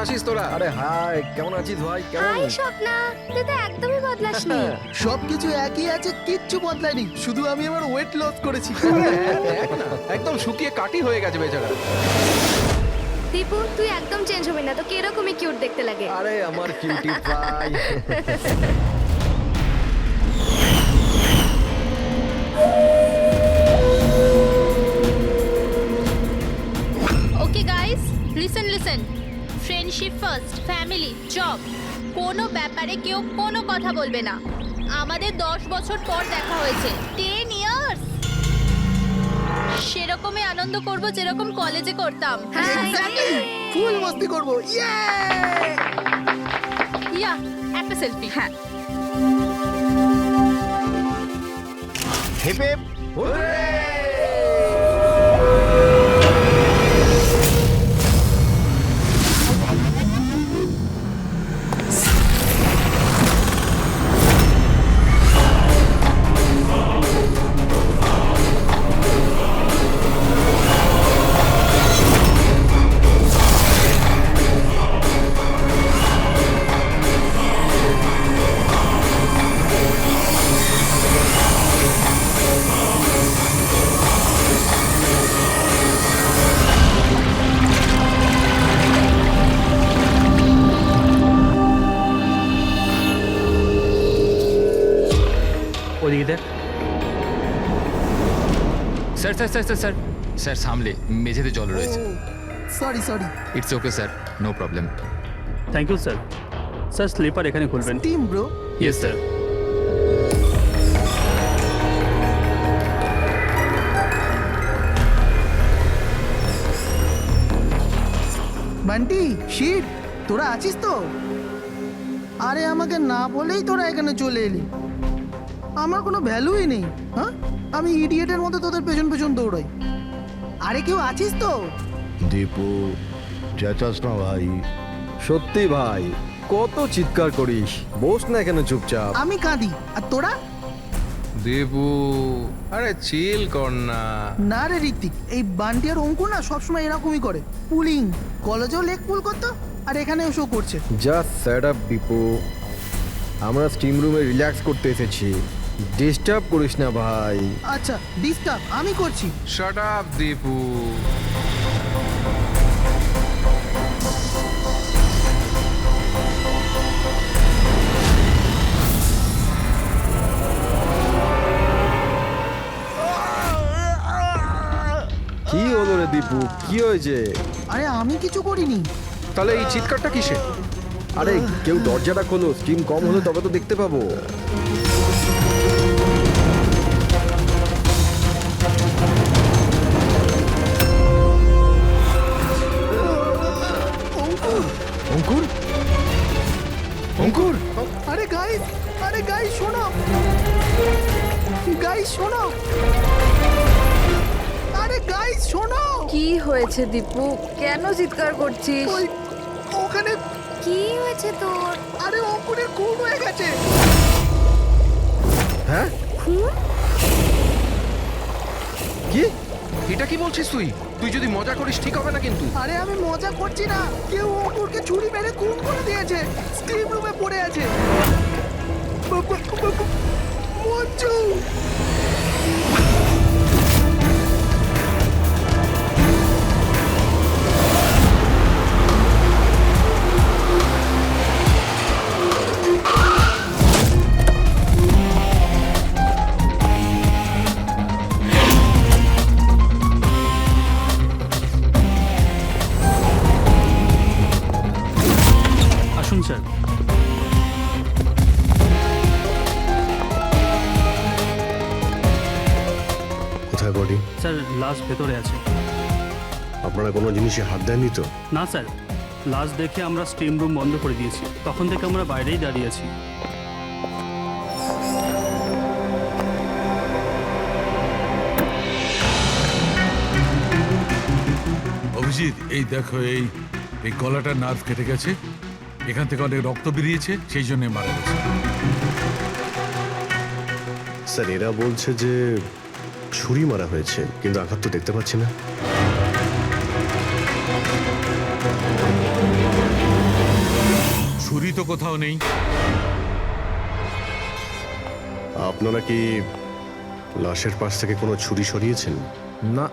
আছিস তোরা? আরে হাই, কেমন আছিস ভাই? কেমন? হাই স্বপ্না, তুই তো একদমই বদলাসনি। সবকিছু একই আছে, কিচ্ছু বদলায়নি, শুধু আমি আমার ওয়েট লস করেছি। দেখ না, একদম শুকিয়ে কাটি হয়ে গেছে বেচারা। দীপু, তুই একদম চেঞ্জ হবি না, তোকে এরকমই কিউট দেখতে লাগে। আরে আমার cutie pie. Okay guys, listen friendship first, family, job, কোনো ব্যাপারে কেউ কোনো কথা বলবে না। আমাদের 10 বছর পর দেখা হয়েছে, 10 ইয়ার্স। সেরকমই আনন্দ করব যেরকম কলেজে করতাম। ফুল মস্তি করবো, ইয়ে! ইয়া, একটা সেলফি। হ্যাঁ, হিপ হিপ হুররে! ওদিকে দেখ। Sir sir sir sir sir sir সামলে মেঝেতে জল রয়েছে। Sorry. It's okay sir, no problem. Thank you sir. Sir slipper এখানে খুলবেন। Team bro, yes sir. Bunty, shit, তোরা আছিস তো? আরে আমাকে না বলেই তোরা এখানে চলে এলি। আমার কোনো ভ্যালুই নেই, হ্যাঁ? আমি ইডিয়েটের মতো তোদের পেছন পেছন দৌড়াই। আরে কেউ আছিস তো? দীপু, চেঁচাস না ভাই। সত্যি ভাই, কত চিৎকার করিস, বস না এখানে চুপচাপ। আমি কাঁদি, আর তোরা? দেবু, আরে চিল কর না। না রে ঋত্বিক, এই বান্টি আর অঙ্কুর না সবসময় এরকমই করে। পুলিং, কলেজেও লেগ পুল করতো, আর এখানেও শো করছে। জাস্ট সেট আপ দীপু, আমরা স্টিম রুমে রিল্যাক্স করতে এসেছি, ডিস্টার্ব করিস না ভাই। আচ্ছা, ডিস্টার্ব আমি করছি। Shut up Debu. কি হলো রে দীপু, কি হয়েছে? আরে আমি কিছু করিনি। তাহলে এই চিৎকারটা কিসে? আরে কেউ দরজাটা খোলো, স্টিম কম হলে তবে তো দেখতে পাবো। অঙ্কুর, অঙ্কুর, আরে গাইস শোনো, আরে গাইস শোনো। কি হয়েছে দীপু, কেন চিৎকার করছিস? ওই ওখানে, কি হয়েছে তোর? আরে অঙ্কুরের খুন হয়ে গেছে। হ্যাঁ? খুন? কি? এটা কি বলছিস তুই? তুই যদি মজা করিস ঠিক হবে না কিন্তু। আরে আমি মজা করছি না, কেউ অঙ্কুরকে ছুরি মেরে খুন করে দিয়েছে, স্টিম রুমে পড়ে আছে। মঞ্জু, আসুন স্যার। কোথায় বডি? স্যার লাশ ভেতরে আছে। আপনারা কোনো জিনিসে হাত দেননি তো? না স্যার, লাশ দেখে আমরা স্টিম রুম বন্ধ করে দিয়েছি, তখন থেকে আমরা বাইরেই দাঁড়িয়ে আছি। অভিজিৎ, এই দেখো, এই এই গলাটার নার্ভ কেটে গেছে, এখান থেকে অনেক রক্ত বেরিয়েছে, সেই জন্য মারা গেছে। স্যার এরা বলছে যে ছুরি মারা হয়েছে, কিন্তু আঘাত তো দেখতে পাচ্ছি না। ছুরি তো কোথাও নেই। আপনারা কি লাশের পাশ থেকে কোনো ছুরি সরিয়েছেন? না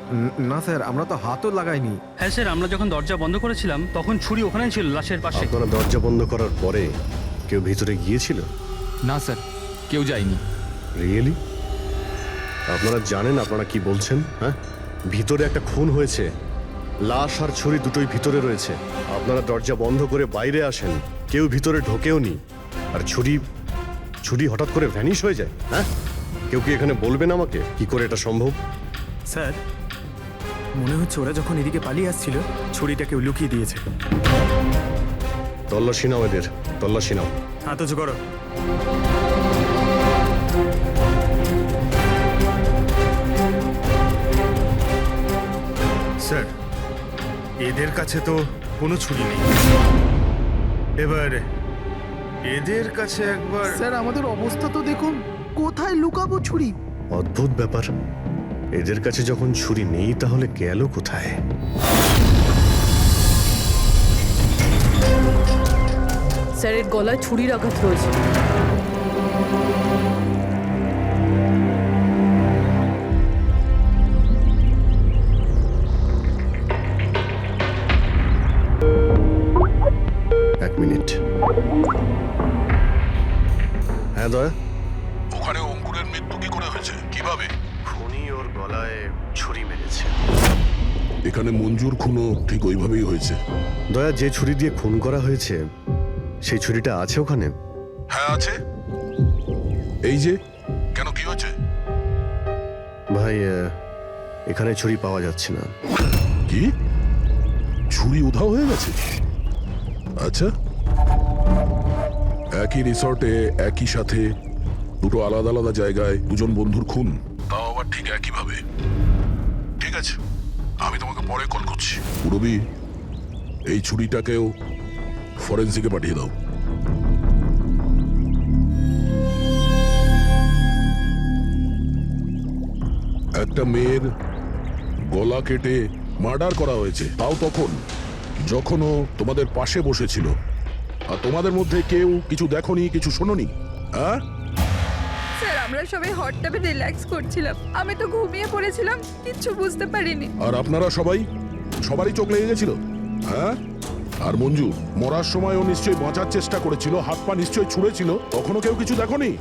না স্যার, আমরা তো হাতও লাগাইনি। হ্যাঁ স্যার, আমরা যখন দরজা বন্ধ করেছিলাম তখন ছুরি ওখানেই ছিল লাশের পাশে। আপনারা দরজা বন্ধ করার পরে কেউ ভিতরে গিয়েছিল? না স্যার, কেউ যায়নি। রিয়েলি? আপনারা জানেন আপনারা কি বলছেন? হ্যাঁ, ভিতরে একটা খুন হয়েছে, লাশ আর ছুরি দুটোই ভিতরে রয়েছে। আপনারা দরজা বন্ধ করে বাইরে আসেন, কেউ ভিতরে ঢোকেও নি, আর ছুরি হঠাৎ করে ভ্যানিশ হয়ে যায়। হ্যাঁ, কেউ কি এখানে বলবেন আমাকে কি করে এটা সম্ভব? স্যার, মনে হচ্ছে ওরা যখন এদিকে পালিয়ে আসছিল ছুরিটা কেউ লুকিয়ে দিয়েছে। তল্লাশি নাও এদের, তল্লাশি নাও। হাত উঁচু করো। স্যার, এদের কাছে তো কোনো ছুরি নেই। এবার এদের কাছে একবার। স্যার আমাদের অবস্থা তো দেখুন, কোথায় লুকাবো ছুরি? অদ্ভুত ব্যাপার, এদের কাছে যখন ছুরি নেই তাহলে গেল কোথায়? স্যারের গলায় ছুরির আঘাত রয়েছে। এক মিনিট। হ্যাঁ দয়া, ওখানে অঙ্কুরের মৃত্যু কি করে হয়েছে, কিভাবে? খুনি ওর গলায় ছুরি মেরেছে। এখানে মঞ্জুর খুনও ঠিক ওইভাবেই হয়েছে। দয়া, যে ছুরি দিয়ে খুন করা হয়েছে সেই ছুরিটা আছে ওখানে? হ্যাঁ আছে। এই যে, কেন কি হয়েছে? ভাই, এখানে ছুরি পাওয়া যাচ্ছে না। কি, ছুরি উধাও হয়ে গেছে? আচ্ছা, একই রিসর্টে একই সাথে দুটো আলাদা আলাদা জায়গায় দুজন বন্ধুর খুন, তাও আবার ঠিক একইভাবে। ঠিক আছে, আমি তোমাকে পরে কল করছি। পুরবি, এই ছুরিটাকেও ফরেন্সিকে পাঠিয়ে দাও। একটা মেয়ের গলা কেটে মার্ডার করা হয়েছে, তাও তখন যখন ও তোমাদের পাশে বসেছিল, আর তোমাদের মধ্যে কেউ কিছু দেখোনি, কিছু শোনোনি। হ্যাঁ স্যার, আমরা সবাই হট টাবে রিল্যাক্স করছিলাম, আমি তো ঘুমিয়ে পড়েছিলাম, কিচ্ছু বুঝতে পারিনি। আর আপনারা সবারই চোখ লেগে গেছিল। হ্যাঁ, আর মঞ্জু মরার সময় ও নিশ্চয়ই বাঁচার চেষ্টা করেছিল, হাত পা নিশ্চয়ই ছুঁড়েছিল, তখনও কেউ কিছু দেখোনি?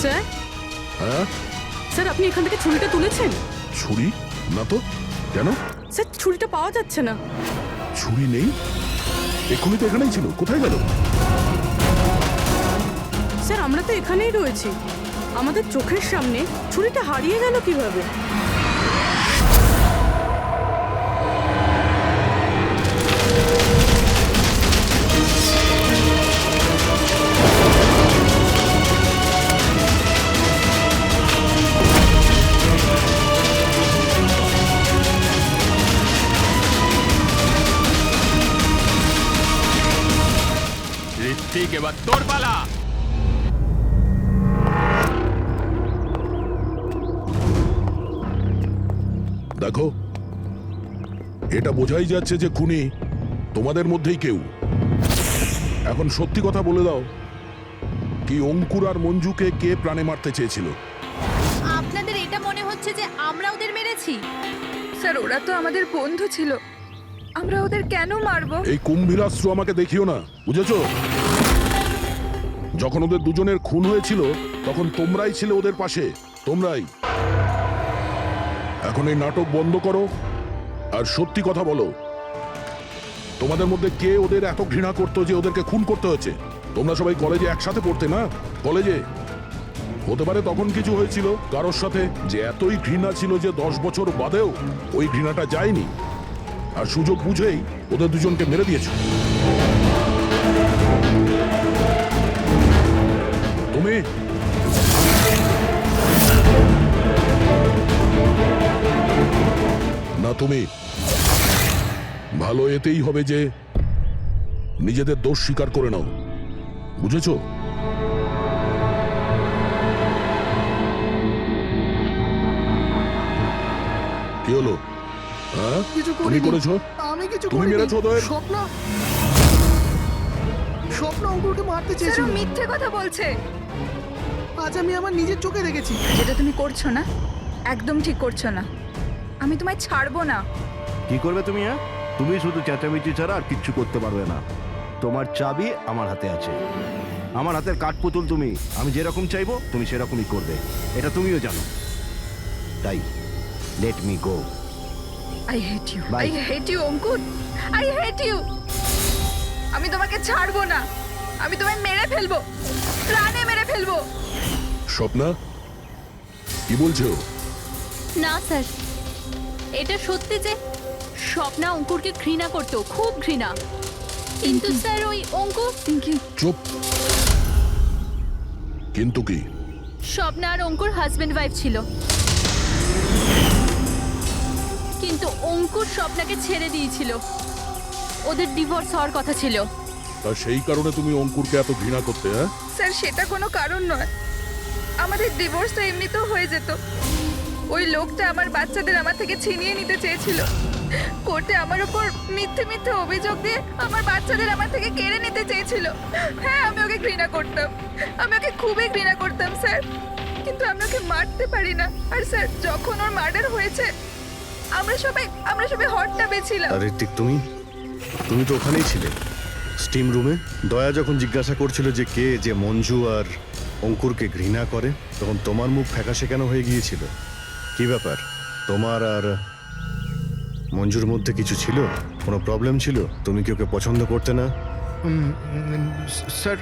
স্যার, হ্যাঁ, স্যার আপনি এখান থেকে ছুরিটা তুলেছেন? ছুরি না তো, কেন? স্যার, ছুরিটা পাওয়া যাচ্ছে না। ছুরি নেই? এক্ষুনি তো এখানেই ছিল, কোথায় গেল? স্যার, আমরা তো এখানেই রয়েছি, আমাদের চোখের সামনে ছুরিটা হারিয়ে গেল কিভাবে? ঋত্বিক, এবার তোর পালা। দেখো, এটা বোঝাই যাচ্ছে যে খুনি তোমাদের মধ্যেই কেউ। এখন সত্যি কথা বলে দাও, কি অঙ্কুর আর মঞ্জুকে কে প্রাণে মারতে চেয়েছিল? আপনাদের এটা মনে হচ্ছে যে আমরা ওদের মেরেছি? স্যার, ওরা তো আমাদের বন্ধু ছিল, আমরা ওদের কেন মারবো? এই কুম্ভীরাস্ত্র আমাকে দেখিও না, বুঝেছো? যখন ওদের দুজনের খুন হয়েছিল তখন তোমরাই ছিলে ওদের পাশে, তোমরাই। এখন এই নাটক বন্ধ করো আর সত্যি কথা বলো, তোমাদের মধ্যে কে ওদের এত ঘৃণা করতো যে ওদেরকে খুন করতে হয়েছে? তোমরা সবাই কলেজে একসাথে পড়তে না? কলেজে হতে পারে তখন কিছু হয়েছিল কারোর সাথে, যে এতই ঘৃণা ছিল যে 10 বছর বাদেও ওই ঘৃণাটা যায়নি, আর সুযোগ বুঝেই ওদের দুজনকে মেরে দিয়েছো। তুমি না, তুমি ভালো এতেই হবে যে নিজেদের দোষ স্বীকার করে নাও, বুঝেছো? কি হলো? হ্যাঁ কিছু তুমি করিনি। করেছো? আমি কিছু তুমি করিনি। মেরেছো ওদের? স্বপ্ন অঙ্কুরকে মারতে স্যার ও চেয়েছিল। মিথ্যে কথা বলছে। আজ আমি আমার নিজের চোখে দেখেছি। যেটা তুমি করছো না একদম ঠিক করছো না। আমি তোমায় ছাড়বো না। কি করবে তুমি? হ্যাঁ, তুমি শুধু চেঁচামেচি ছাড়া আর কিচ্ছু করতে পারবে না। তোমার চাবি আমার হাতে আছে। আমার হাতের কাঠপুতুল তুমি। আমি যেরকম চাইবো তুমি সেরকমই করবে, এটা তুমিও জানো। তাই let me go. I hate you, Bye. I hate you Ankur, I hate you. আমি তোমাকে ছাড়বো না। আমি তোমায় মেরে ফেলবো, প্রাণে মেরে ফেলবো। স্বপ্না কি বলছো? না স্যার, এটা সত্যি যে স্বপ্না অঙ্কুরকে ঘৃণা করতো, খুব ঘৃণা। কিন্তু স্যার ওই অঙ্কুর চুপ। কিন্তু কি? স্বপ্না আর অঙ্কুর হাজবেন্ড ওয়াইফ ছিল, কিন্তু অঙ্কুর স্বপ্নাকে ছেড়ে দিয়েছিল। ওদের ডিভোর্স হওয়ার কথা ছিল। তা সেই কারণে তুমি অঙ্কুরকে এত ঘৃণা করতে? হ্যাঁ স্যার সেটা কোনো কারণ নয়। আমাদের ডিভোর্স তো এমনিতেও হয়ে যেত। ওই লোকটা আমার বাচ্চাদের আমার থেকে ছিনিয়ে নিতে চেয়েছিল। কোর্টে আমার উপর মিথ্যে মিথ্যে অভিযোগ দিয়ে আমার বাচ্চাদের আমার থেকে কেড়ে নিতে চেয়েছিল। হ্যাঁ আমি ওকে ঘৃণা করতাম, আমি ওকে খুবই ঘৃণা করতাম স্যার। কিন্তু আমি ওকে মারতে পারি না। আর স্যার যখন ওর মার্ডার হয়েছে আমরা সবাই হট টাবে ছিলাম। আর ঋত্বিক তুমি তো ওখানেই ছিলে স্টিম রুমে। দয়া যখন জিজ্ঞাসা করছিল যে কে যে মঞ্জু আর অঙ্কুরকে ঘৃণা করে, তখন তোমার মুখ ফ্যাকাশে কেন হয়ে গিয়েছিল? কি ব্যাপার? তোমার আর মঞ্জুর মধ্যে কিছু ছিল? কোনো প্রবলেম ছিল? তুমি কি ওকে পছন্দ করতে না? স্যার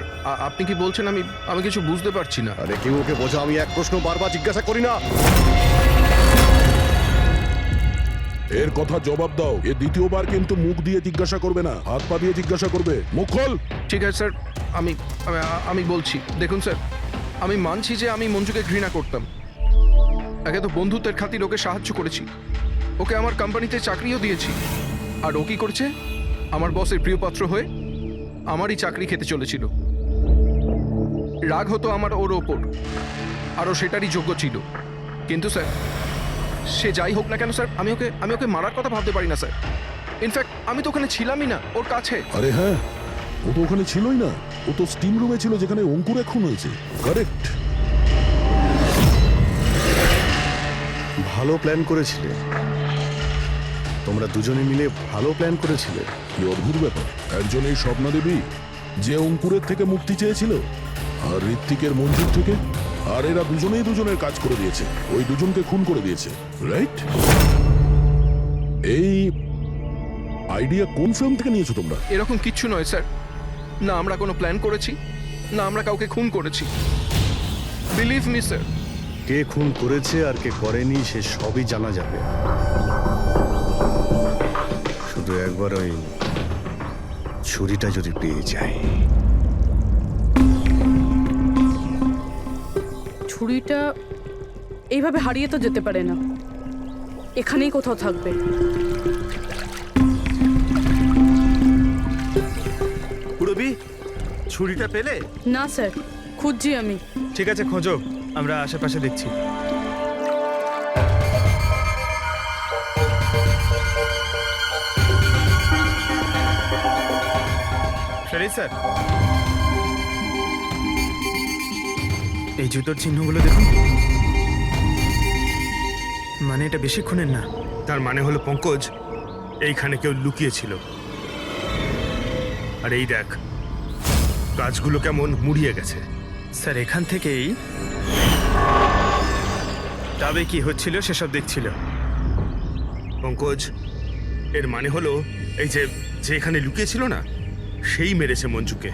আপনি কি বলছেন? আমি কিছু বুঝতে পারছি না। আরে কেউ ওকে বোঝা, আমি এক প্রশ্ন বারবার জিজ্ঞাসা করি না। এর কথা জবাব দাও। এ দ্বিতীয়বার কিন্তু মুখ দিয়ে জিজ্ঞাসা করবে না, হাত পা দিয়ে জিজ্ঞাসা করবে। মুখ খোল। ঠিক আছে স্যার, আমি বলছি। দেখুন স্যার, আমি মানছি যে আমি মঞ্জুকে ঘৃণা করতাম। একে তো বন্ধুত্বের খাতির ওকে সাহায্য করেছি, ওকে আমার কোম্পানিতে চাকরিও দিয়েছি। আর ও কি করেছে? আমার বসের প্রিয়পাত্র হয়ে আমারই চাকরি খেতে চলেছিল। রাগ হতো আমার ওর ওপর, আরও সেটারই যোগ্য ছিল। কিন্তু স্যার সে যাই হোক না কেন স্যার, আমি ওকে মারার কথা ভাবতে পারি না স্যার। ইনফ্যাক্ট আমি তো ওখানে ছিলামই না, ওর কাছে। আরে হ্যাঁ, ও তো ওখানে ছিলই না। ও তো স্টিম রুমে ছিল যেখানে অঙ্কুর খুন হয়েছে। কারেক্ট। ভালো প্ল্যান করেছিলে তোমরা দুজনে মিলে, ভালো প্ল্যান করেছিলে। কি অদ্ভুত ব্যাপার, একজন এই স্বপ্না দেবী যে অঙ্কুরের থেকে মুক্তি চেয়েছিল, আর ঋত্বিকের মঞ্জুর থেকে। আর এরা দুজনেই দুজনের কাজ করে দিয়েছে, ওই দুজনকে খুন করে দিয়েছে, রাইট? এই আইডিয়া কোন ফিল্ম থেকে নিয়েছো তোমরা? এরকম কিচ্ছু নয় স্যার। না আমরা কোনো প্ল্যান করেছি, না আমরা কাউকে খুন করেছি। Believe me sir. কে খুন করেছে আর কে করেনি সে সবই জানা যাবে। শুধু একবার ওই ছুরিটা যদি পেয়ে যায়। ছুরিটা এইভাবে হারিয়ে তো যেতে পারে না, এখানেই কোথাও থাকবে। পুরবি, ছুরিটা পেলে? না স্যার, খুঁজছি আমি। ঠিক আছে, খোঁজো, আমরা আশেপাশে দেখছি। স্যার, এই জুতোর চিহ্নগুলো দেখুন। মানে এটা বেশিক্ষণের না। তার মানে হলো পঙ্কজ এইখানে কেউ লুকিয়েছিল। আর এই দেখ, গাছগুলো কেমন মুড়িয়ে গেছে। স্যার এখান থেকেই তবে কি হচ্ছিল সেসব দেখছিল পঙ্কজ। এর মানে হলো এই যে এখানে লুকিয়েছিল না, সেই মেরেছে মঞ্জুকে।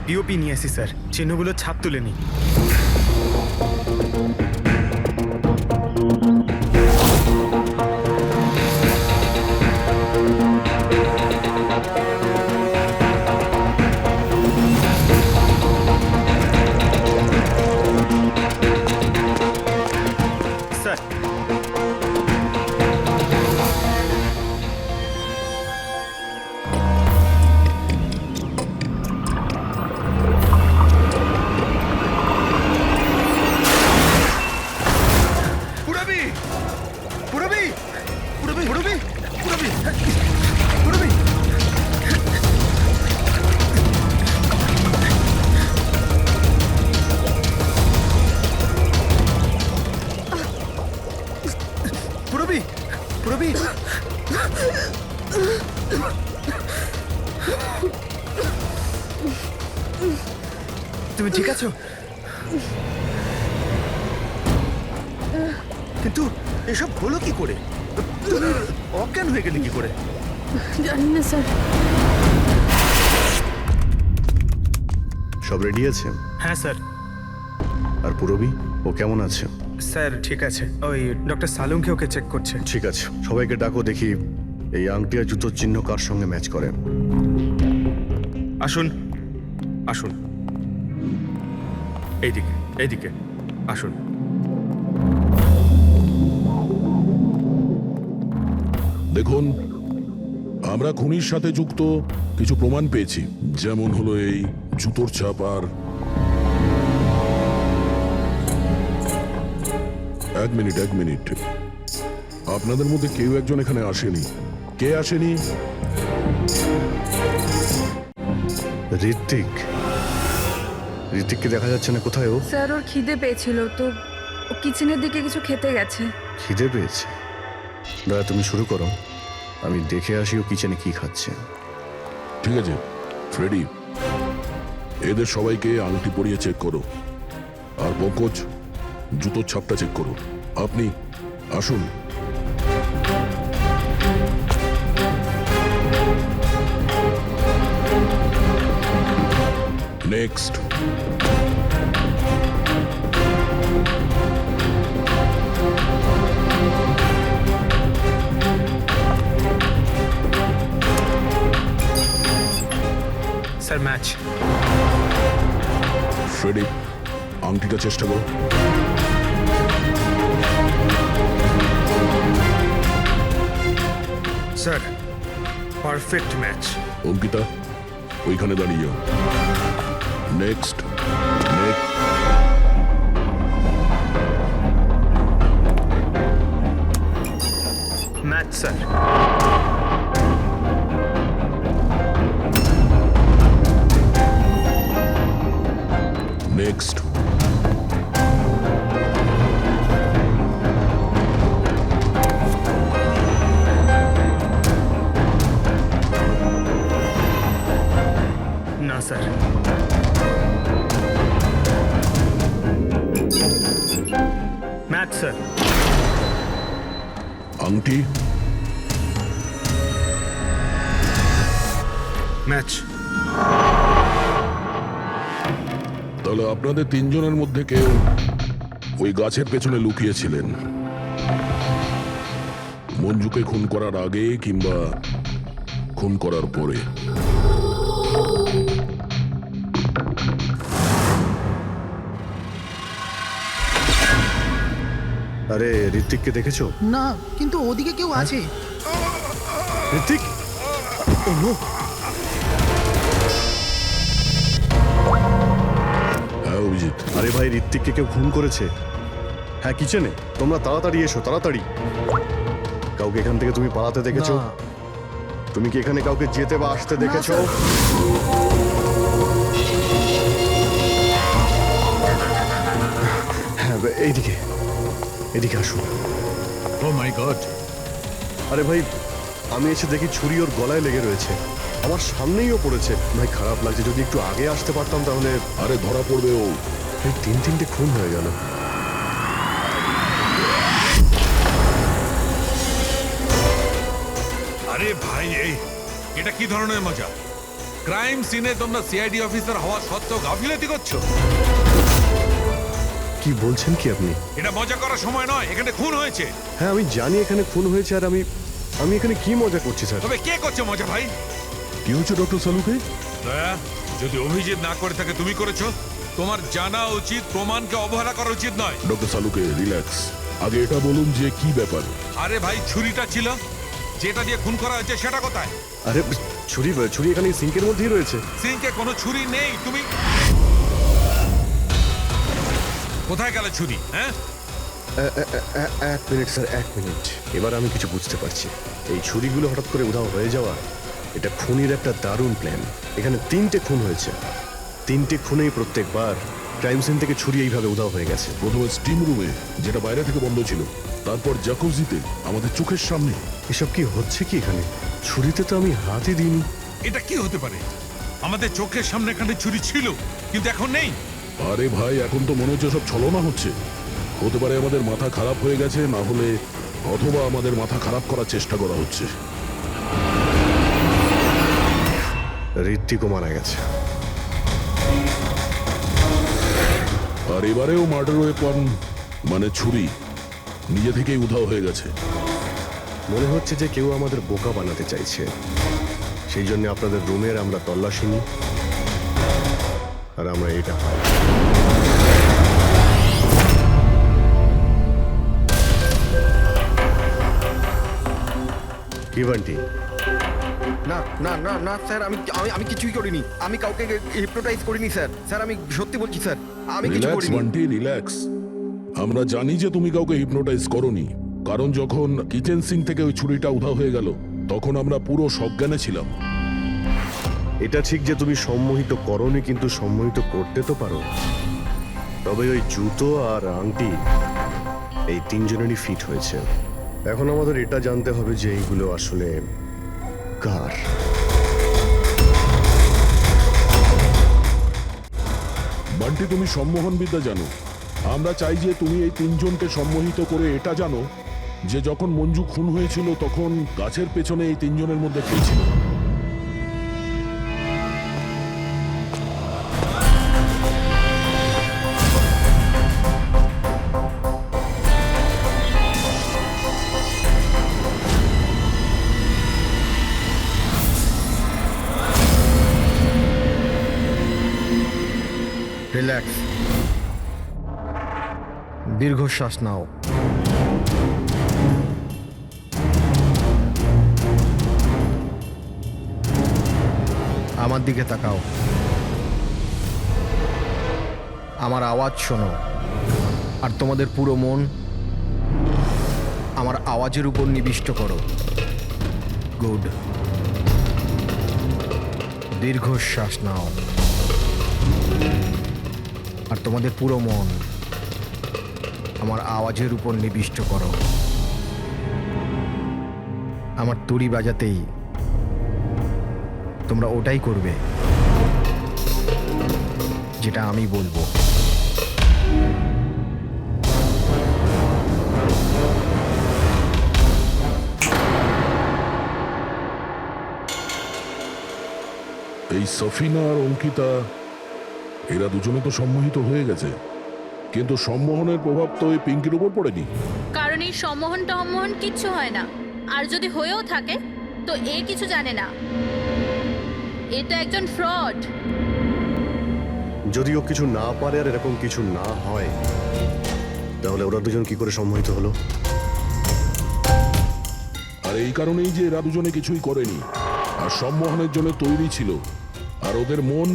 পিওপি নিয়ে আসি স্যার, চিহ্নগুলো ছাপ তুলে নি। তুমি ঠিক আছো? কিন্তু এসব হলো কি করে? তুমি অজ্ঞান হয়ে গেলে কি করে? জানি না স্যার। সব রেডি আছে? হ্যাঁ স্যার। আর পুরবি, ও কেমন আছে? স্যার ঠিক আছে, ওই ডক্টর সালুংকে ওকে চেক করছে। ঠিক আছে, সবাইকে ডাকো, দেখি এই আংটি আর জুতোর চিহ্ন কার সঙ্গে ম্যাচ করে। আসুন আসুন, এইদিকে এইদিকে আসুন। দেখুন, আমরা খুনির সাথে যুক্ত কিছু প্রমাণ পেয়েছি, যেমন হলো এই জুতোর ছাপ। আর এক মিনিট, আপনাদের মধ্যে কেউ একজন এখানে আসেনি। কে আসেনি? ঋত্বিক। ঋত্বিককে দেখা যাচ্ছে না, কোথায় ও? স্যার ওর খিদে পেয়েছিল তো ও কিচেনের দিকে কিছু খেতে গেছে। খিদে পেয়েছে? দাদা তুমি শুরু করো, আমি দেখে আসি ও কিচেনে কি খাচ্ছে। ঠিক আছে ফ্রেডি, এদের সবাইকে আংটি পরিয়ে চেক করো। আর পঙ্কজ, জুতোর ছাপটা চেক করো। আপনি আসুন। নেক্সট। Sir match. ফ্রেডি, আংটিটা চেষ্টা করো। Sir perfect match. অঙ্কিতা, ওইখানে দাঁড়িয়ে যাও। নেক্সট। Match sir. নেক্সট। না স্যার। Match sir. আংটি। ম্যাচ। তাহলে আপনাদের তিনজনের মধ্যে কেউ ওই গাছের পেছনে লুকিয়েছিলেন, মঞ্জুকে খুন করার আগে কিংবা খুন করার পরে। আরে ঋত্বিককে দেখেছো? না, কিন্তু ওদিকে কেউ আছে। ঋত্বিক! ও নো! হ্যাঁ অভিজিৎ। আরে ভাই, ঋত্বিককে কেউ খুন করেছে। হ্যাঁ কিচেনে। তোমরা তাড়াতাড়ি এসো, তাড়াতাড়ি। কাউকে এখান থেকে তুমি পালাতে দেখেছো? না। তুমি কি এখানে কাউকে যেতে বা আসতে দেখেছো? হ্যাঁ এইদিকে, এদিকে আসুন। ও মাই গড! আরে ভাই, আমি এসে দেখি ছুরি ওর গলায় লেগে রয়েছে, আমার সামনেই ও পড়েছে। ভাই খারাপ লাগছে, যদি একটু আগে আসতে পারতাম তাহলে। আরে ধরা পড়বে ও। এই তিনটে খুন হয়ে গেল। আরে ভাই, এটা কি ধরনের মজা? ক্রাইম সিনে তোমরা সিআইডি অফিসার হওয়া সত্ত্বেও গাফিলতি করছো। কি বলছেন কি আপনি? এটা মজা করার সময় নয়, এখানে খুন হয়েছে। হ্যাঁ আমি জানি এখানে খুন হয়েছে, আর আমি এখানে কি মজা করছি স্যার? তবে কে করছে মজা ভাই? কি হচ্ছে ডক্টর সালুকে? দয়া, যদি অভিজিৎ না করে থাকে তুমি করেছো। তোমার জানা উচিত প্রমাণকে অবহেলা করা উচিত নয়। ডক্টর সালুকে রিল্যাক্স। আগে এটা বলুন যে কি ব্যাপার। আরে ভাই, ছুরিটা ছিল, যেটা দিয়ে খুন করা হয়েছে সেটা কোথায়? আরে ছুরি এখানে সিঙ্কের মধ্যেই রয়েছে। সিঙ্কে কোনো ছুরি নেই। তুমি কোথায় গেলে ছুরি? হ্যাঁ, এক মিনিট স্যার, এক মিনিট। এবার আমি কিছু বুঝতে পারছি। এই ছুরিগুলো হঠাৎ করে উধাও হয়ে যাওয়া, এটা খুনির একটা দারুণ প্ল্যান। এখানে 3টে খুন হয়েছে, 3টে খুনেই প্রত্যেকবার ক্রাইম সিন থেকে ছুরি এইভাবে উধাও হয়ে গেছে। প্রথমে স্টিম রুমে, যেটা বাইরে থেকে বন্ধ ছিল, তারপর জাকুজিতে, আমাদের চোখের সামনে। এসব কি হচ্ছে কি এখানে? ছুরিতে তো আমি হাতই দিইনি। এটা কি হতে পারে? আমাদের চোখের সামনে এখানে চুরি ছিল, কিন্তু এখন নেই। আরে ভাই, এখন তো মনে হচ্ছে সব ছলনা হচ্ছে। হতে পারে আমাদের মাথা খারাপ হয়ে গেছে, না হলে অথবা আমাদের মাথা খারাপ করার চেষ্টা করা হচ্ছে। ঋত্বিকও মারা গেছে। আর এবারেও মার্ডার ওয়েপন মানে ছুরি নিজে থেকেই উধাও হয়ে গেছে। মনে হচ্ছে যে কেউ আমাদের বোকা বানাতে চাইছে। সেই জন্য আপনাদের রুমের আমরা তল্লাশি নিই আর আমরা এটা পাই। কি বান্টি? না না না না স্যার, আমি আমি আমি কিছুই করিনি। আমি কাউকে হিপনোটাইজ করিনি স্যার। স্যার আমি সত্যি বলছি স্যার, আমি কিছু রিল্যাক্স করিনি। বান্টি, রিল্যাক্স। আমরা জানি যে তুমি কাউকে হিপনোটাইজ করোনি, কারণ যখন কিচেন সিঙ্ক থেকে ওই ছুরিটা উধাও হয়ে গেল তখন আমরা পুরো সজ্ঞানে ছিলাম। এটা ঠিক যে তুমি সম্মোহিত করোনি, কিন্তু সম্মোহিত করতে তো পারো। তবে ওই জুতো আর আংটি এই তিনজনেরই ফিট হয়েছে। এখন আমাদের এটা জানতে হবে যে এইগুলো আসলে কার। বান্টি, তুমি সম্মোহন বিদ্যা জানো। আমরা চাই যে তুমি এই তিনজনকে সম্মোহিত করে এটা জানো যে যখন মঞ্জু খুন হয়েছিল তখন গাছের পেছনে এই তিনজনের মধ্যে কে ছিল। রিল্যাক্স, দীর্ঘশ্বাস নাও। আমার দিকে তাকাও, আমার আওয়াজ শোনো, আর তোমাদের পুরো মন আমার আওয়াজের উপর নিবিষ্ট করো। গুড, দীর্ঘশ্বাস নাও, আর তোমাদের পুরো মন আমার আওয়াজের উপর নিবিষ্ট করো। আমার তুড়ি বাজাতেই তোমরা ওটাই করবে যেটা আমি বলবো। এই সফিনা আর অঙ্কিতা, এরা দুজনে তো সম্মোহিত হয়ে গেছে, কিন্তু সম্মোহনের প্রভাব তো এই পিঙ্কির উপর পড়েনি। কারণ এই সম্মোহন টম্মোহন কিচ্ছু হয় না, আর যদি হয়েও থাকে তো এ কিছু জানে না। এটা একজন ফ্রড। যদিও কিছু না পারে আর এরকম কিছু না হয়, তাহলে ওরা দুজন কি করে সম্মোহিত হলো? আর এই কারণেই যে এরা দুজনে কিছুই করেনি, আর সম্মোহনের জন্য তৈরি ছিল, আর ওদের মন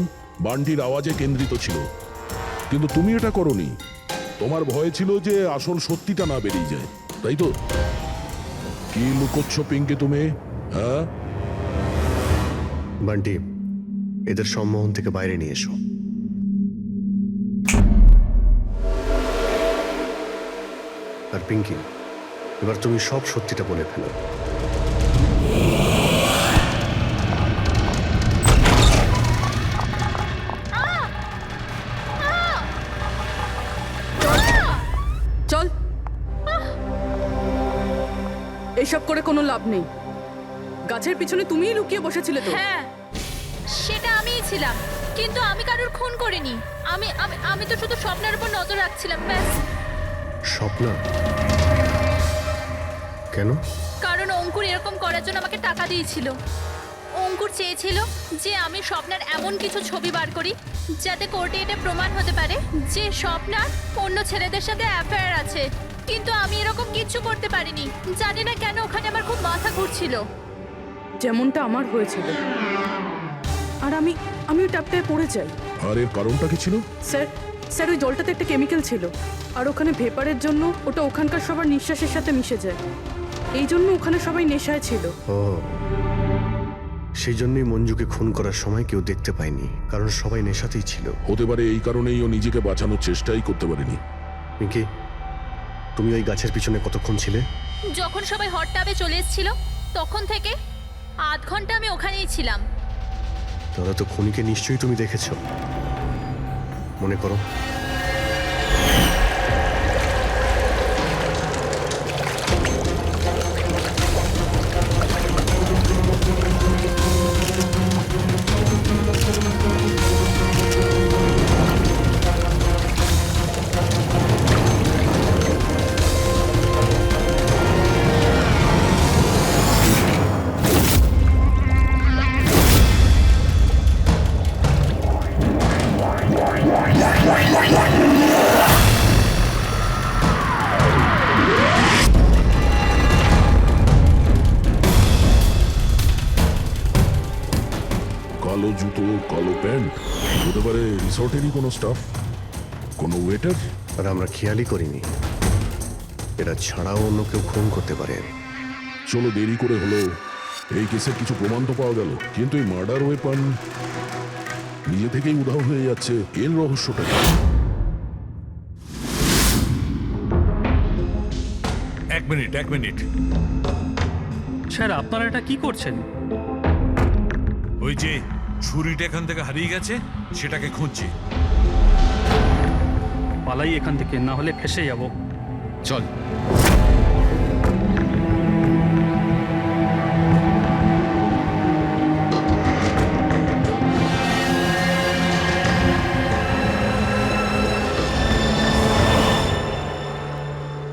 বান্টির আওয়াজে কেন্দ্রিত ছিল। কিন্তু তুমি এটা করোনি, তোমার ভয় ছিল যে আসল সত্যিটা না বেরিয়ে যায়, তাই তো? কি লুকোচ্ছ পিঙ্কি তুমি? হ্যাঁ বান্টি, এদের সম্মোহন থেকে বাইরে নিয়ে এসো। আর পিঙ্কি, এবার তুমি সব সত্যিটা বলে ফেলো। চল, এইসব করে কোনো লাভ নেই। গাছের পিছনে তুমিই লুকিয়ে বসেছিলে তো? হ্যাঁ, সেটা আমিই ছিলাম, কিন্তু আমি কারোর খুন করিনি। আমি আমি আমি তো শুধু স্বপ্নের উপর নজর রাখছিলাম, ব্যাস। স্বপ্না? কেন? কারণ অঙ্কুর এরকম করার জন্য আমাকে টাকা দিয়েছিল। অঙ্কুর চেয়েছিল যে আমি স্বপ্নার এমন কিছু ছবি বার করি যাতে কোর্টে এটা প্রমাণ হতে পারে যে স্বপ্নার অন্য ছেলেদের সাথে অ্যাফেয়ার আছে। কিন্তু আমি এরকম কিচ্ছু করতে পারিনি। জানি না কেন ওখানে আমার খুব মাথা ঘুরছিল। যেমনটা আমার হয়েছিল। আর আমি ওই ট্যাপটায় পড়ে যাই। আর এর কারণটা কি ছিল? স্যার ওই জলটাতে একটা কেমিক্যাল ছিল, আর ওখানে ভেপারের জন্য ওটা ওখানকার সবার নিঃশ্বাসের সাথে মিশে যায়। এই জন্য ওখানে সবাই নেশায় ছিল। ও, সেই জন্যই মঞ্জুকে খুন করার সময় কেউ দেখতে পায়নি, কারণ সবাই নেশাতেই ছিল। হতে পারে এই কারণেই ও নিজেকে বাঁচানোর চেষ্টাই করতে পারেনি। পিঙ্কি, তুমি ওই গাছের পিছনে কতক্ষণ ছিলে? যখন সবাই হট টাবে চলে এসেছিল তখন থেকে আধ ঘন্টা আমি ওখানেই ছিলাম। তাহলে তো খুনিকে নিশ্চয়ই তুমি দেখেছো, মনে করো। কালো জুতো, কালো প্যান্ট, হতে পারে রিসর্টেরই কোনো স্টাফ, কোনো ওয়েটার। আর আমরা খেয়ালই করিনি এরা ছাড়াও অন্য কেউ খুন করতে পারে। চলো, দেরি করে হলো, এই কেসের কিছু প্রমাণ তো পাওয়া গেল, কিন্তু এই মার্ডার ওয়েপন নিজে থেকেই উধাও হয়ে যাচ্ছে, এর রহস্যটা কি? এক মিনিট স্যার আপনারা এটা কি করছেন? ওই যে ছুরিটা এখান থেকে হারিয়ে গেছে সেটাকে খুঁজছি। পালাই এখান থেকে, না হলে ফেসে যাব। চল।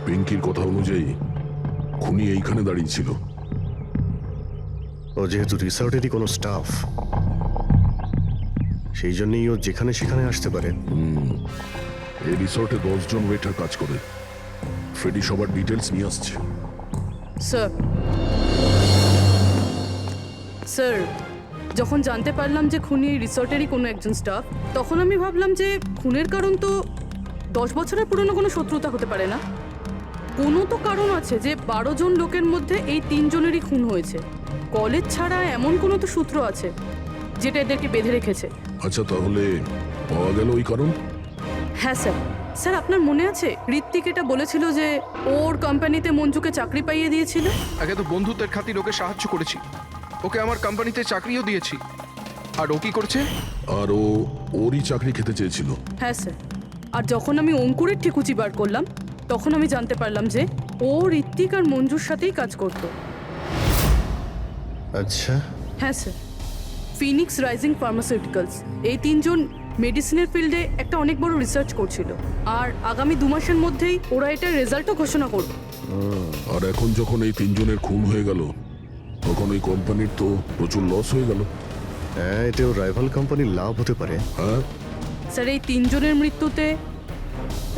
পিঙ্কির কথা অনুযায়ী খুনি এইখানে দাঁড়িয়ে ছিল। ও যেহেতু রিসর্টেরই কোনো স্টাফ, সেই জন্যই ও যেখানে সেখানে আসতে পারে। এই রিসর্টে 10 জন ওয়েটার কাজ করে। ফ্রেডি সবার ডিটেলস নিয়ে আসছে। স্যার, যখন জানতে পারলাম যে খুনি এই রিসর্টেরই কোনো একজন স্টাফ, তখন আমি ভাবলাম যে খুনের কারণ তো 10 বছরের পুরনো কোনো শত্রুতা হতে পারে না। কোনো তো কারণ আছে যে 12 জন লোকের মধ্যে এই 3 জনেরই খুন হয়েছে। কলেজ ছাড়া এমন কোনো তো সূত্র আছে যেটা এদেরকে বেঁধে রেখেছে। আচ্ছা, তাহলে পাওয়া গেল ওই কারণ? হ্যাঁ স্যার। স্যার, আপনার মনে আছে ঋত্বিক এটা বলেছিল যে ওর কোম্পানিতে মঞ্জুকে চাকরি পাইয়ে দিয়েছিল? আগে তো বন্ধুত্বের খাতির ওকে সাহায্য করেছি, ওকে আমার কোম্পানিতে চাকরিও দিয়েছি। আর ও কি করছে? আর ওরই চাকরি খেতে চেয়েছিল। হ্যাঁ স্যার। আর যখন আমি অঙ্কুরের ঠিকুচি বার করলাম, তখন আমি জানতে পারলাম যে ও ঋত্বিক আর মঞ্জুর সাথেই কাজ করতো। আচ্ছা। হ্যাঁ স্যার। ফিনিক্স রাইজিং ফার্মাসিউটিক্যালস, এই 3 জন মেডিসিনের ফিল্ডে একটা অনেক বড় রিসার্চ করছিল, আর আগামী 2 মাসের মধ্যেই ওরা এটার রেজাল্টও ঘোষণা করবে। আর এখন যখন এই 3 জনের খুন হয়ে গেল, তখন ওই কোম্পানির তো প্রচুর লস হয়ে গেল। হ্যাঁ, এতেও রাইভাল কোম্পানির লাভ হতে পারে। হ্যাঁ স্যার, এই 3 জনের মৃত্যুতে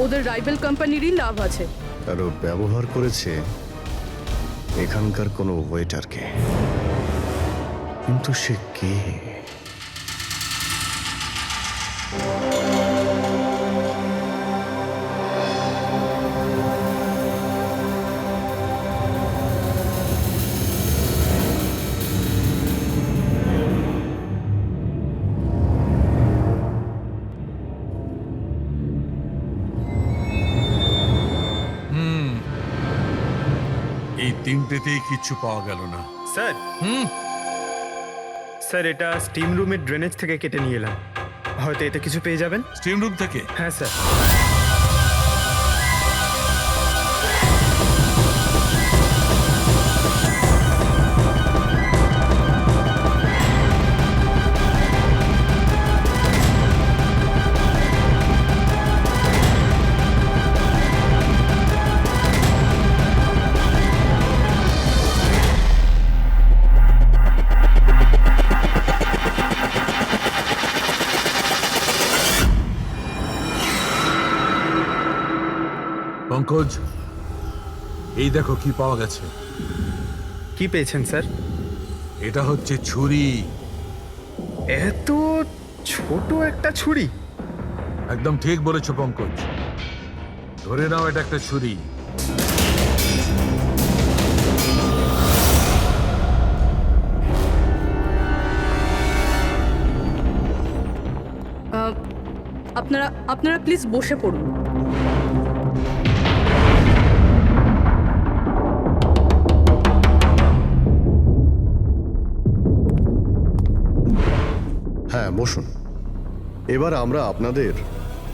ওদের রাইভাল কোম্পানিরই লাভ আছে। আর ও ব্যবহার করেছে এখানকার কোনো ওয়েটারকে। কিন্তু সে কে? এই তিনটেতেই কিচ্ছু পাওয়া গেল না। স্যার, স্যার এটা স্টিম রুমের ড্রেনেজ থেকে কেটে নিয়ে এলাম, হয়তো এতে কিছু পেয়ে যাবেন। স্টিম রুম থেকে? হ্যাঁ স্যার। পঙ্কজ, এই দেখো কি পাওয়া গেছে। কি পেয়েছেন স্যার? এটা হচ্ছে ছুরি। এত ছোট একটা ছুরি? একদম ঠিক বলেছো পঙ্কজ, ধরে নাও এটা একটা ছুরি। আপনারা প্লিজ বসে পড়ুন। বসুন। এবার আমরা আপনাদের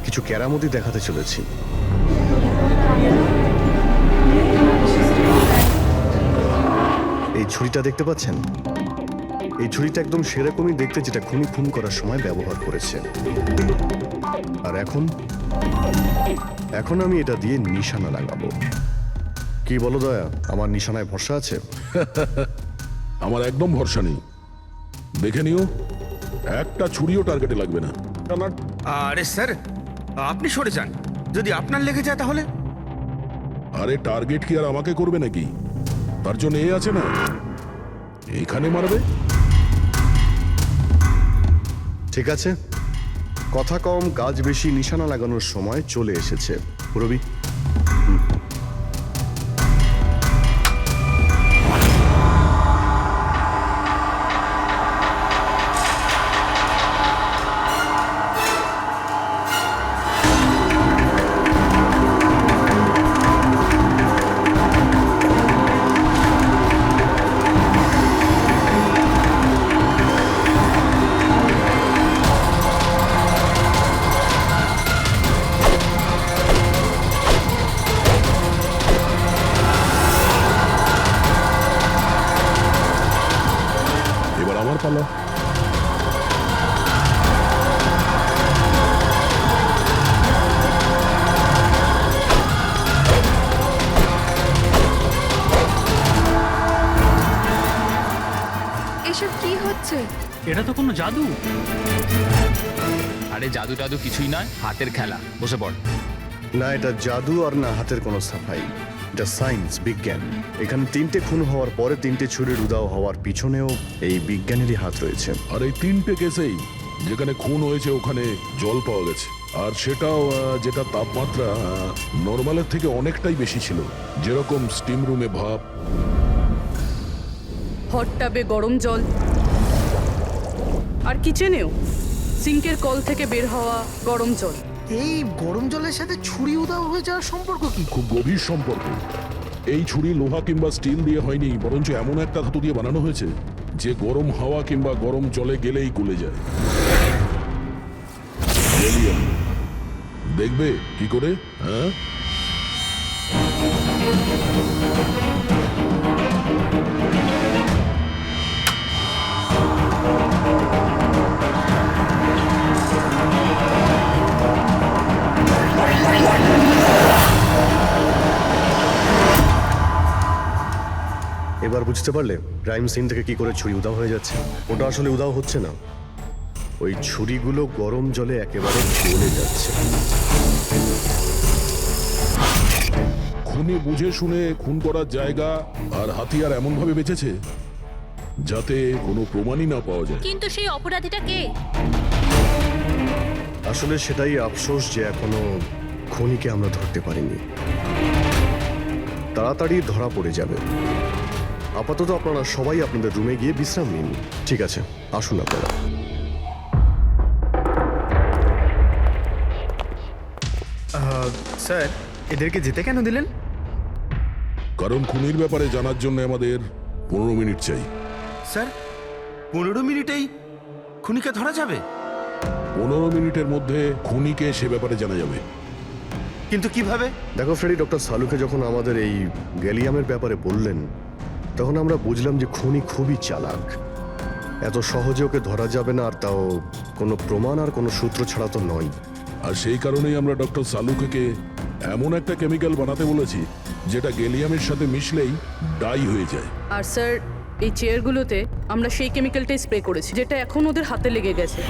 কিছু কেরামতি দেখাতে চলেছি। এই ছুরিটা দেখতে পাচ্ছেন? এই ছুরিটা একদম সেরকমই দেখতে যেটা খুনি খুন করার সময় ব্যবহার করেছে। আর এখন আমি এটা দিয়ে নিশানা লাগাবো। কি বলো দয়া, আমার নিশানায় ভরসা আছে? আমার একদম ভরসা নেই। দেখে নিও, একটা ছুরিও টার্গেটে লাগবে না। আরে স্যার, আপনি সরে যান। যদি আপনার লেগে যায় তাহলে? আরে টার্গেট কি আর আমাকে করবে নাকি? তার জন্য এ আছে না, এখানে মারবে। ঠিক আছে, কথা কম কাজ বেশি, নিশানা লাগানোর সময় চলে এসেছে। রবি, এবার আমার পালা। এসব কি হচ্ছে? এটা তো কোনো জাদু। আরে জাদু টাদু কিছুই নয়, হাতের খেলা। বসে পড়। না এটা জাদু আর না হাতের কোনো সাফাই, এটা সায়েন্স, বিজ্ঞান। এখানে 3টে খুন হওয়ার পরে 3টে ছুরির উদাও হওয়ার পিছনেও এই বিজ্ঞানেরই হাত রয়েছে। আর এই 3টে কেসেই যেখানে খুন হয়েছে ওখানে জল পাওয়া গেছে, আর সেটাও যেটা তাপমাত্রা নর্মালের থেকে অনেকটাই বেশি ছিল, যেরকম স্টিম রুমে ভাপ। হট টাবে গরম জল, আর কিচেনেও সিঙ্কের কল থেকে বের হওয়া গরম জল। এই গরম জলের সাথে ছুরি উধাও হয়ে যাওয়ার সম্পর্ক কি? খুব গভীর সম্পর্ক। এই ছুরি লোহা কিংবা স্টিল দিয়ে হয়নি, বরঞ্চ এমন একটা ধাতু দিয়ে বানানো হয়েছে যে গরম হাওয়া কিংবা গরম জলে গেলেই গলে যায়। গেলিয়াম। দেখবে কি করে? হ্যাঁ, এবার বুঝতে পারলে ক্রাইম সিন থেকে কি করে ছুরি উদাও হয়ে যাচ্ছে? ওটা আসলে উদাও হচ্ছে না, ওই ছুরিগুলো গরম জলে একেবারে গলে যাচ্ছে। খুনি বুঝে শুনে খুন করার জায়গা আর হাতিয়ার এমন ভাবে বেঁচেছে যাতে কোনো প্রমাণই না পাওয়া যায়। কিন্তু সেই অপরাধীটা কে? আসলে সেটাই আফসোস যে এখনো খুনিকে আমরা ধরতে পারিনি। তাড়াতাড়ি ধরা পড়ে যাবে। আপাতত আপনারা সবাই আপনাদের রুমে গিয়ে বিশ্রাম নিন। ঠিক আছে, আসুন আপনারা। স্যার, এদেরকে যেতে কেন দিলেন? কারণ খুনির ব্যাপারে জানার জন্য আমাদের 15 মিনিট চাই। স্যার, 15 মিনিটেই খুনিকে ধরা যাবে? 15 মিনিটের মধ্যে খুনিকে সে ব্যাপারে জানা যাবে। কিন্তু কিভাবে? দেখো ফ্রেডি, ডক্টর সালুকে যখন আমাদের এই গ্যালিয়ামের ব্যাপারে বললেন তখন আমরা বুঝলাম যে খুনি খুবই চালাক। এত সহজে ওকে ধরা যাবে না, আর তাও কোনো প্রমাণ আর কোনো সূত্র ছাড়া তো নয়। আর সেই কারণেই আমরা ডক্টর সালুকে এমন একটা কেমিক্যাল বানাতে বলেছি যেটা গ্যালিয়ামের সাথে মিশলেই ডাই হয়ে যায়। আর স্যার, এই চেয়ারগুলোতে আমরা সেই কেমিক্যালটাই স্প্রে করেছি যেটা এখন ওদের হাতে লেগে গেছে।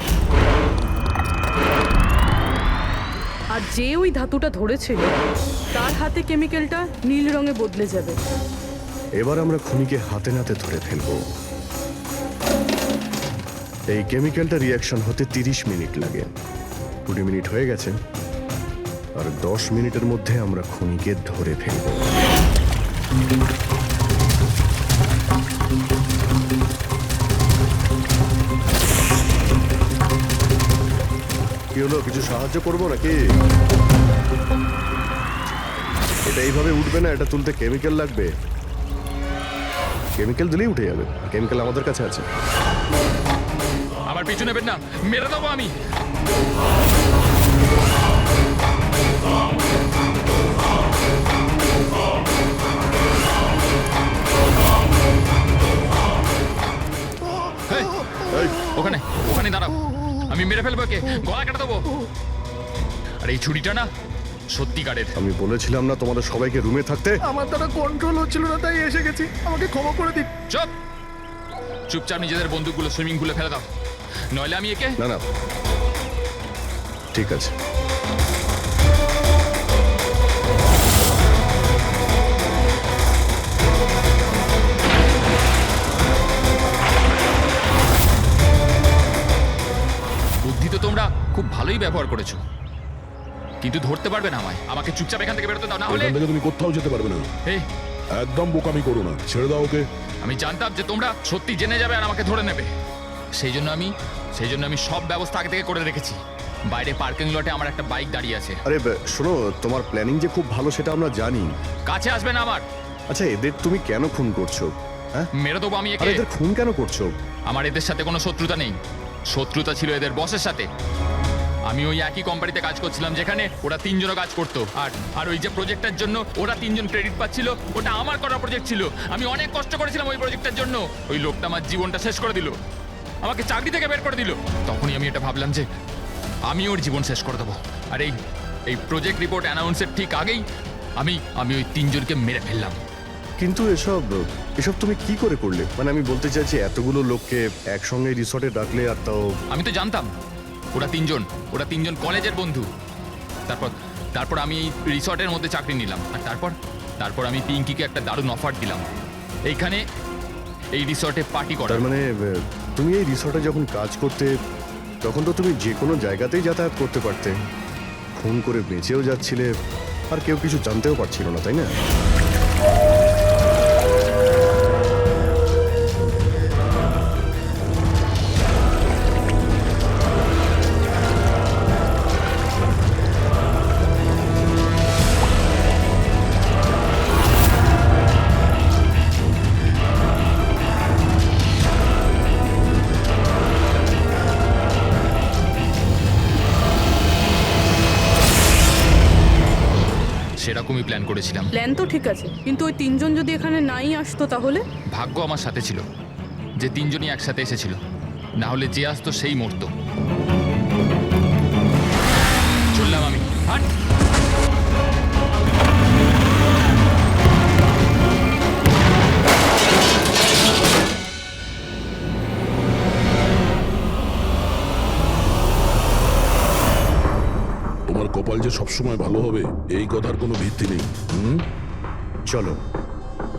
আর যে ওই ধাতুটা ধরেছিল তার হাতে কেমিক্যালটা নীল রঙে বদলে যাবে। এবার আমরা খুনিকে হাতে নাতে ধরে ফেলবো। এই কেমিক্যালটা রিয়াকশন হতে 30 মিনিট লাগে। 20 মিনিট হয়ে গেছে, আর 10 মিনিটের মধ্যে আমরা খুনিকে ধরে ফেলবো। কি হলো, কিছু সাহায্য করবো নাকি? এটা এইভাবে উঠবে না, এটা তুলতে কেমিক্যাল লাগবে। কেমিক্যাল দিলেই উঠে যাবে, কেমিক্যাল আমাদের কাছে আছে। আমার পিছু নেবেন না, মেরে দেবো আমি। এই, ওখানে ওখানে দাঁড়াও, আমি মেরে ফেলবো, কে গলা কেটে দেবো। আর এই ছুরিটা না সত্যিকারের। আমি বলেছিলাম না তোমাদের সবাইকে রুমে থাকতে? আমার দ্বারা কন্ট্রোল হচ্ছিল না, তাই এসে গেছি। আমাকে ক্ষমা করে দিন। চুপ, চুপচাপ নিজেদের বন্দুকগুলো সুইমিং পুলে ফেলে দাও, নইলে আমি একে। না না, ঠিক আছে। বুদ্ধি তো তোমরা খুব ভালোই ব্যবহার করেছো, কিন্তু ধরতে পারবে না আমায়। আমাকে চুপচাপ এখান থেকে বেরোতে দাও, না হলে এখান থেকে তুমি কোথাও যেতে পারবে না। এই, একদম বোকামি করো না, ছেড়ে দাও ওকে। আমি জানতাম যে তোমরা সত্যি জেনে যাবে আর আমাকে ধরে নেবে, সেই জন্য আমি সব ব্যবস্থা আগে থেকে করে রেখেছি। বাইরে পার্কিং লটে আমার একটা বাইক দাঁড়িয়ে আছে। আরে শোনো, তোমার প্ল্যানিং যে খুব ভালো সেটা আমরা জানি। কাছে আসবে না আমার। আচ্ছা, এদের তুমি কেন খুন করছো? হ্যাঁ, মেরে দেবো আমি একে। আরে এদের খুন কেন করছো? আমার এদের সাথে কোনো শত্রুতা নেই, শত্রুতা ছিল এদের বসের সাথে। আমি ওই একই কোম্পানিতে কাজ করছিলাম যেখানে ওরা 3 জনও কাজ করতো, আর ওই যে প্রজেক্টের জন্য ওরা 3 জন ক্রেডিট পাচ্ছিল, ওটা আমার করা প্রজেক্ট ছিল। আমি অনেক কষ্ট করেছিলাম ওই প্রজেক্টের জন্য। ওই লোকটা আমার জীবনটা শেষ করে দিল, আমাকে চাকরি থেকে বের করে দিল। তখনই আমি এটা ভাবলাম যে আমি ওর জীবন শেষ করে দেবো। আর এই প্রজেক্ট রিপোর্ট অ্যানাউন্সের ঠিক আগেই আমি ওই 3 জনকে মেরে ফেললাম। কিন্তু এসব তুমি কি করে করলে? মানে আমি বলতে চাইছি, এতগুলো লোককে একসঙ্গে রিসর্টে ডাকলে, আর তাও। আমি তো জানতাম ওরা 3 জন কলেজের বন্ধু। তারপর আমি এই রিসর্টের মধ্যে চাকরি নিলাম, আর তারপর আমি পিঙ্কিকে একটা দারুণ অফার দিলাম, এইখানে এই রিসর্টে পার্টি করার। তার মানে তুমি এই রিসর্টে যখন কাজ করতে, তখন তো তুমি যে কোনো জায়গাতেই যাতায়াত করতে পারতে, খুন করে বেঁচেও যাচ্ছিলে, আর কেউ কিছু জানতেও পারছিল না, তাই না? সেরকমই প্ল্যান করেছিলাম। প্ল্যান তো ঠিক আছে, কিন্তু ওই 3 জন যদি এখানে নাই আসতো তাহলে? ভাগ্য আমার সাথে ছিল যে 3 জনই একসাথে এসেছিল, না হলে যে আসতো সেই মরতো। চললাম আমি। হাট। তোমার কপাল যে সবসময় ভালো হবে এই কথার কোনো ভিত্তি নেই। চলো,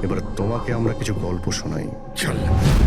এবার তোমাকে আমরা কিছু গল্প শোনাই। চল।